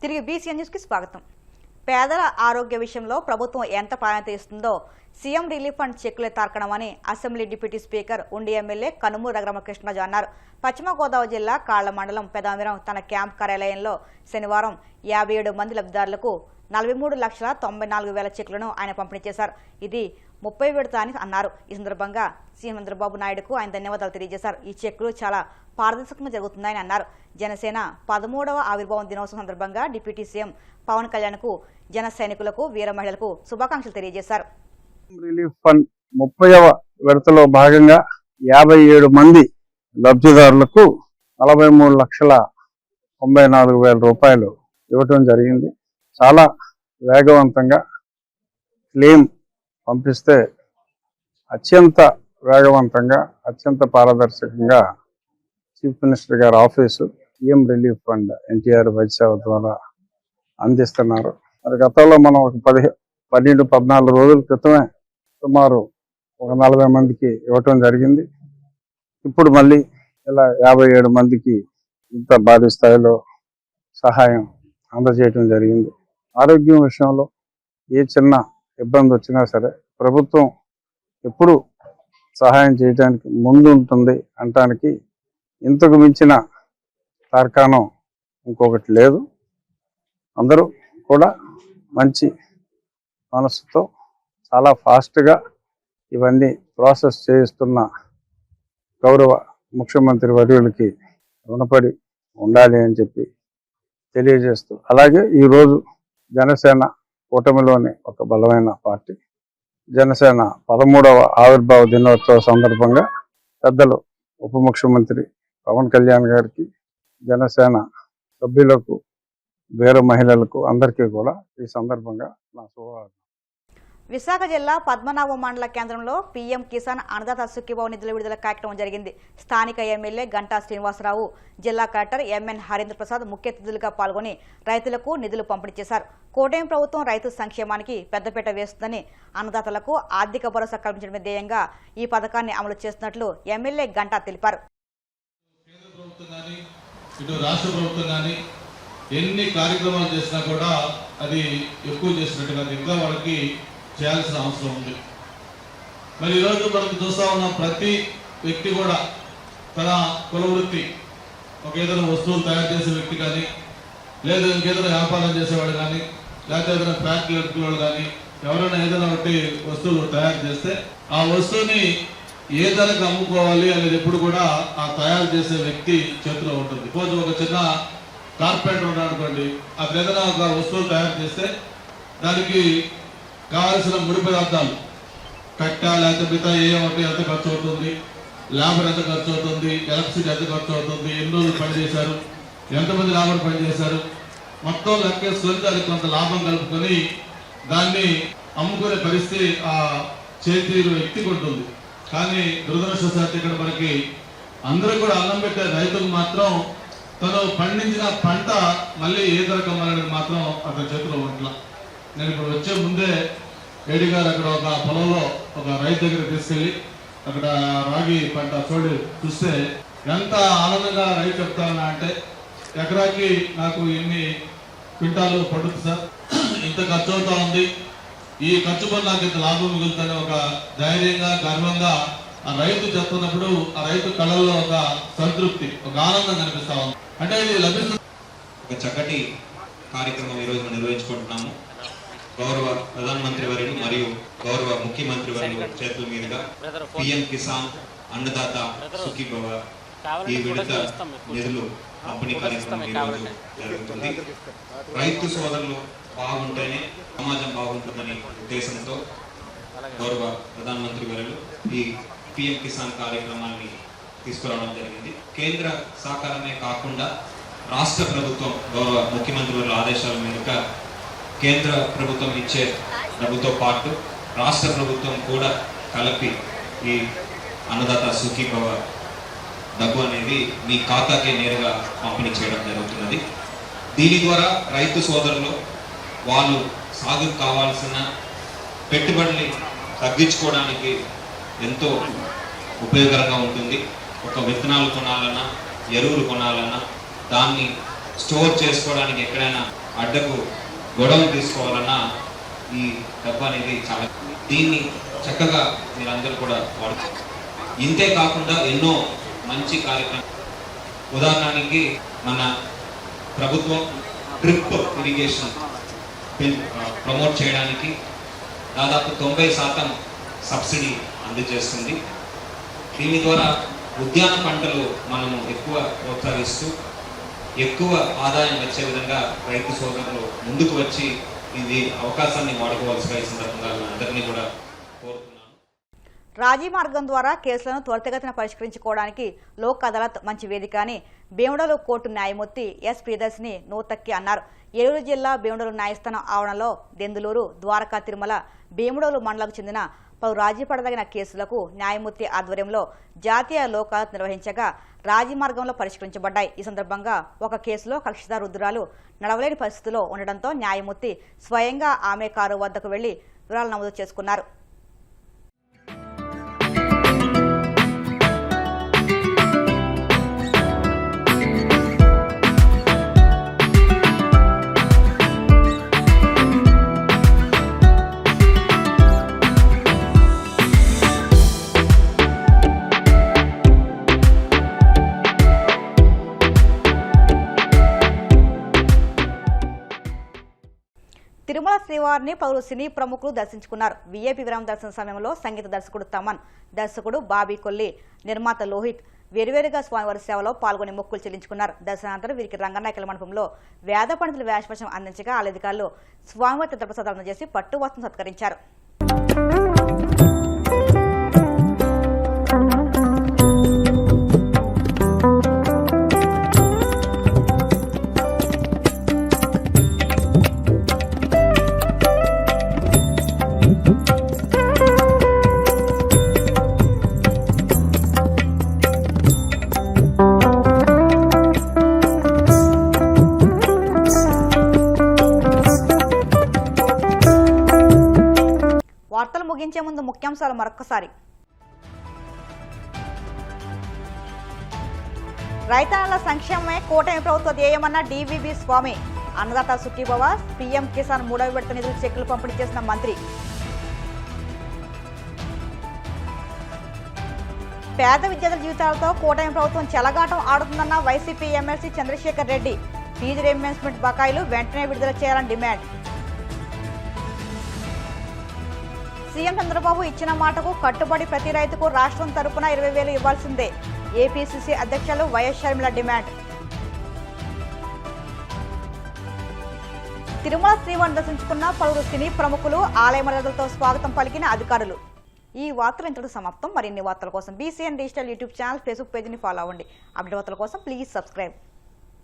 తిరిగి బీసీఎన్ న్యూస్కి స్వాగతం. పేదల ఆరోగ్య విషయంలో ప్రభుత్వం ఎంత ప్రాధాన్యత ఇస్తుందో సీఎం రిలీఫ్ ఫండ్ చెక్కులు తార్కడమని అసెంబ్లీ డిప్యూటీ స్పీకర్ ఉండి ఎమ్మెల్యే కనుమూరు రఘురామకృష్ణరాజు అన్నారు. పశ్చిమ గోదావరి జిల్లా కాళ్ల మండలం పెదామిరం తన క్యాంప్ కార్యాలయంలో శనివారం 57 మంది లబ్ధిదారులకు 43,94,000 చెక్కులను ఆయన పంపిణీ చేశారు. ఇది 30 విడత అని అన్నారు. ఈ సందర్భంగా సీఎం చంద్రబాబు నాయుడుకు ఆయన ధన్యవాదాలు తెలియజేశారు. ఈ చెక్కులు చాలా పారదర్శకంగా జరుగుతున్నాయని అన్నారు. జనసేన 13వ ఆవిర్భావం దినోత్సవం సందర్భంగా డిప్యూటీ సీఎం పవన్ కళ్యాణ్కు జన సైనికులకు వీర మహిళలకు శుభాకాంక్షలు తెలియజేశారు. రిలీఫ్ ఫండ్ 30వ విడతలో భాగంగా 57 మంది లబ్ధిదారులకు 43,94,000 రూపాయలు ఇవ్వటం జరిగింది. చాలా వేగవంతంగా క్లెయిమ్ పంపిస్తే అత్యంత వేగవంతంగా అత్యంత పారదర్శకంగా చీఫ్ మినిస్టర్ గారి office CM relief fund NTR వైద్య సేవ ద్వారా అందిస్తున్నారు. మరి గతంలో మనం ఒక 12-14 రోజుల క్రితమే సుమారు ఒక 40 మందికి ఇవ్వటం జరిగింది. ఇప్పుడు మళ్ళీ ఇలా 57 మందికి ఇంత భారీ స్థాయిలో సహాయం అందజేయటం జరిగింది. ఆరోగ్యం విషయంలో ఏ చిన్న ఇబ్బంది వచ్చినా సరే ప్రభుత్వం ఎప్పుడు సహాయం చేయడానికి ముందు ఉంటుంది అనటానికి ఇంతకు మించిన తార్కాణం ఇంకొకటి లేదు. అందరూ కూడా మంచి మనసుతో చాలా ఫాస్ట్గా ఇవన్నీ ప్రాసెస్ చేయిస్తున్న గౌరవ ముఖ్యమంత్రి వర్యులకి రుణపడి ఉండాలి అని చెప్పి తెలియజేస్తూ, అలాగే ఈరోజు జనసేన కూటమిలోని ఒక బలమైన పార్టీ జనసేన 13వ ఆవిర్భావ దినోత్సవ సందర్భంగా పెద్దలు ఉప ముఖ్యమంత్రి పవన్ కళ్యాణ్ గారికి, జనసేన సభ్యులకు, వీర మహిళలకు అందరికీ కూడా ఈ సందర్భంగా నా శుభాకాంక్షలు. విశాఖ జిల్లా పద్మనాభం మండల కేంద్రంలో పీఎం కిసాన్ అన్నదాత సుఖీభావ నిధుల విడుదల కార్యక్రమం జరిగింది. స్థానిక ఎమ్మెల్యే గంటా శ్రీనివాసరావు, జిల్లా కలెక్టర్ ఎంఎన్ హరీంద్ర ప్రసాద్ ముఖ్య అతిథులుగా పాల్గొని రైతులకు నిధులు పంపిణీ చేశారు. కూటమి ప్రభుత్వం రైతు సంక్షేమానికి పెద్దపీట వేస్తుందని, అన్నదాతలకు ఆర్థిక భరోసా కల్పించడమే ధ్యేయంగా ఈ పథకాన్ని అమలు చేస్తున్నట్లు ఎమ్మెల్యే గంటా తెలిపారు. ఎన్ని కార్యక్రమాలు చేసినా కూడా అది ఎక్కువ చేసినట్టుగా ఇంకా వాళ్ళకి చేయాల్సిన అవసరం ఉంది. మరి ఈరోజు మనకు చూస్తా ఉన్న ప్రతి వ్యక్తి కూడా తన కుల వృత్తి, ఒక ఏదైనా వస్తువులు తయారు చేసే వ్యక్తి కానీ, లేదా ఇంకేదైనా వ్యాపారం చేసేవాడు కానీ, లేకపోతే ఏదైనా ఫ్యాక్టరీ వాళ్ళు కానీ ఎవరైనా ఏదైనా ఒకటి వస్తువులు తయారు చేస్తే ఆ వస్తువుని ఏ ధరకు అమ్ముకోవాలి అనేది ఎప్పుడు కూడా ఆ తయారు చేసే వ్యక్తి చేతిలో ఉంటుంది. రోజు ఒక చిన్న కార్పెంటర్ ఉన్నాడు అనుకోండి, అతను ఏదైనా ఒక వస్తువులు తయారు చేస్తే దానికి కావాల్సిన ముడి పదార్థాలు కట్ట లేకపోతే మిగతా ఏమంటే ఎంత ఖర్చు అవుతుంది, లేబర్ ఎంత ఖర్చు అవుతుంది, ఎలక్ట్రిసిటీ ఎంత ఖర్చు అవుతుంది, ఎన్ని రోజులు పనిచేశారు, ఎంతమంది లేబర్ పనిచేశారు, మొత్తం లెక్కేసుకొని దానికి కొంత లాభం కలుపుకొని దాన్ని అమ్ముకునే పరిస్థితి ఆ చేతి వ్యక్తికి ఉంటుంది. కానీ దురదృష్టవశాత్తు ఇక్కడ మనకి అందరూ కూడా అన్నం పెట్టే రైతులు మాత్రం తను పండించిన పంట మళ్ళీ ఏ ధరకు అమ్మాలనేది మాత్రం అతని చేతిలో ఉంట్లా. నేను ఇప్పుడు వచ్చే ముందే ఏడి గారు అక్కడ ఒక పొలంలో ఒక రైతు దగ్గర తీసుకెళ్ళి అక్కడ రాగి పంట చూస్తే ఎంత ఆనందంగా రైతు చెప్తారన్నా అంటే, ఎకరాకి నాకు ఇన్ని క్వింటాలు పడుతుంది సార్, ఇంత ఖర్చు అవుతా ఉంది, ఈ ఖర్చు పని నాకు ఇంత లాభం మిగులుతుందని ఒక ధైర్యంగా గర్వంగా ఆ రైతు చెప్తున్నప్పుడు ఆ రైతు కళల్లో ఒక సంతృప్తి, ఒక ఆనందం కనిపిస్తా ఉంది. అంటే ఇది లభిస్తుంది. ఒక చక్కటి కార్యక్రమం ఈరోజు మనం నిర్వహించుకుంటున్నాము. గౌరవ ప్రధానమంత్రి వర్యులు మరియు గౌరవ ముఖ్యమంత్రి వర్యులు చేతుల మీదుగా పిఎం కిసాన్ అన్నదాత సుఖీభవ ఈ విడత నిధులు పంపిణీ కార్యక్రమం ఈరోజు జరుగుతుంది. రైతు సోదరులు బాగుంటేనే సమాజం బాగుంటుందనే ఉద్దేశంతో గౌరవ ప్రధానమంత్రి వర్యులు ఈ పిఎం కిసాన్ కార్యక్రమాన్ని తీసుకురావడం జరిగింది. కేంద్ర సహకారమే కాకుండా రాష్ట్ర ప్రభుత్వం గౌరవ ముఖ్యమంత్రి వర్యుల ఆదేశాల మేరకు కేంద్ర ప్రభుత్వం ఇచ్చే డబ్బుతో పాటు రాష్ట్ర ప్రభుత్వం కూడా కలిపి ఈ అన్నదాత సుఖీభవ డబ్బు అనేది మీ ఖాతాకే నేరుగా పంపిణీ చేయడం జరుగుతున్నది. దీని ద్వారా రైతు సోదరులు వాళ్ళు సాగుకు కావాల్సిన పెట్టుబడిని తగ్గించుకోవడానికి ఎంతో ఉపయోగకరంగా ఉంటుంది. ఒక విత్తనాలు కొనాలన్నా, ఎరువులు కొనాలన్నా దాన్ని స్టోర్ చేసుకోవడానికి ఎక్కడైనా అడ్డకు గొడవలు తీసుకోవాలన్నా ఈ డబ్బా అనేది చాలా, దీన్ని చక్కగా మీరందరూ కూడా వాడుతారు. ఇంతే కాకుండా ఎన్నో మంచి కార్యక్రమం, ఉదాహరణకి మన ప్రభుత్వం డ్రిప్ ఇరిగేషన్ ప్రమోట్ చేయడానికి దాదాపు 90% సబ్సిడీ అందజేస్తుంది. దీని ద్వారా ఉద్యాన పంటలు మనము ఎక్కువ ప్రోత్సహిస్తూ ఎక్కువ ఆదాయం వచ్చే విధంగా రైతు సోదరులు ముందుకు వచ్చి ఇది అవకాశాన్ని వాడుకోవాల్సిన ఈ సందర్భంగా అందరినీ కూడా కోరుతున్నాను. రాజీ మార్గం ద్వారా కేసులను త్వరితగతిన పరిష్కరించుకోవడానికి లోక్ అదాలత్ మంచి వేదిక అని భీమడోలు కోర్టు న్యాయమూర్తి ఎస్ ప్రియదర్శిని నూతక్కి అన్నారు. ఏలూరు జిల్లా భీమడోలు న్యాయస్థానం ఆవరణలో దెందులూరు, ద్వారకా, తిరుమల, భీమడోలు మండలకు చెందిన పలు రాజీ పడదగిన కేసులకు న్యాయమూర్తి ఆధ్వర్యంలో జాతీయ లోక్ అదాలత్ నిర్వహించగా రాజీ మార్గంలో పరిష్కరించబడ్డాయి. ఈ సందర్భంగా ఒక కేసులో కక్షిదారు రుద్రాలు నడవలేని పరిస్థితిలో ఉండడంతో న్యాయమూర్తి స్వయంగా ఆమె కారు వద్దకు వెళ్లి వివరాలు నమోదు చేసుకున్నారు. తిరుమల శ్రీవారిని పలువురు సినీ ప్రముఖులు దర్శించుకున్నారు. వీఐపీ విరామ దర్శన సమయంలో సంగీత దర్శకుడు తమన్, దర్శకుడు బాబీ కొల్లి, నిర్మాత లోహిత్ వేరువేరుగా స్వామివారి సేవలో పాల్గొని మొక్కులు చెల్లించుకున్నారు. దర్శనానంతరం వీరికి రంగనాయకుల మండపంలో వేద పండితులు వేషవశం అందించగా ఆలయ అధికారులు స్వామివారి తీర్థప్రసాదాలు అందజేసి పట్టు వస్త్రం సత్కరించారు. వార్తలు ముగించే ముందు ముఖ్యాంశాలు మరొకసారి. రైతన్నల సంక్షేమమే కూటమి ప్రభుత్వ ధ్యేయమన్న డివిబి స్వామి. అన్నదాత సుఖీభవ, పీఎం కిసాన్ 3వ విడత నిధులు చెక్కులు పంపిణీ చేసిన మంత్రి. పేద విద్యార్థుల జీవితాలతో కూటమి ప్రభుత్వం చెలగాటం ఆడుతుందన్న YCP MLC Chandrasekhar Reddy. Fee reimbursement బకాయిలు వెంటనే విడుదల చేయాలని డిమాండ్. సీఎం చంద్రబాబు ఇచ్చిన మాటకు కట్టుబడి ప్రతి రైతుకు రాష్ట్రం తరపున 20,000 ఇవ్వాల్సిందే. ఏపీసీసీ అధ్యక్షులు వైఎస్ షర్మిల డిమాండ్. తిరుమల శ్రీవారిని దర్శించుకున్న పలువురు సినీ ప్రముఖులు, ఆలయ మర్యాదలతో స్వాగతం పలికిన అధికారులు. ఈ వార్తలు ఇంతటితో సమాప్తం. మరిన్ని వార్తల కోసం BCN digital YouTube channel, Facebook పేజీని ఫాలో అవ్వండి. అప్డేట్ వార్తల కోసం ప్లీజ్ సబ్స్క్రైబ్.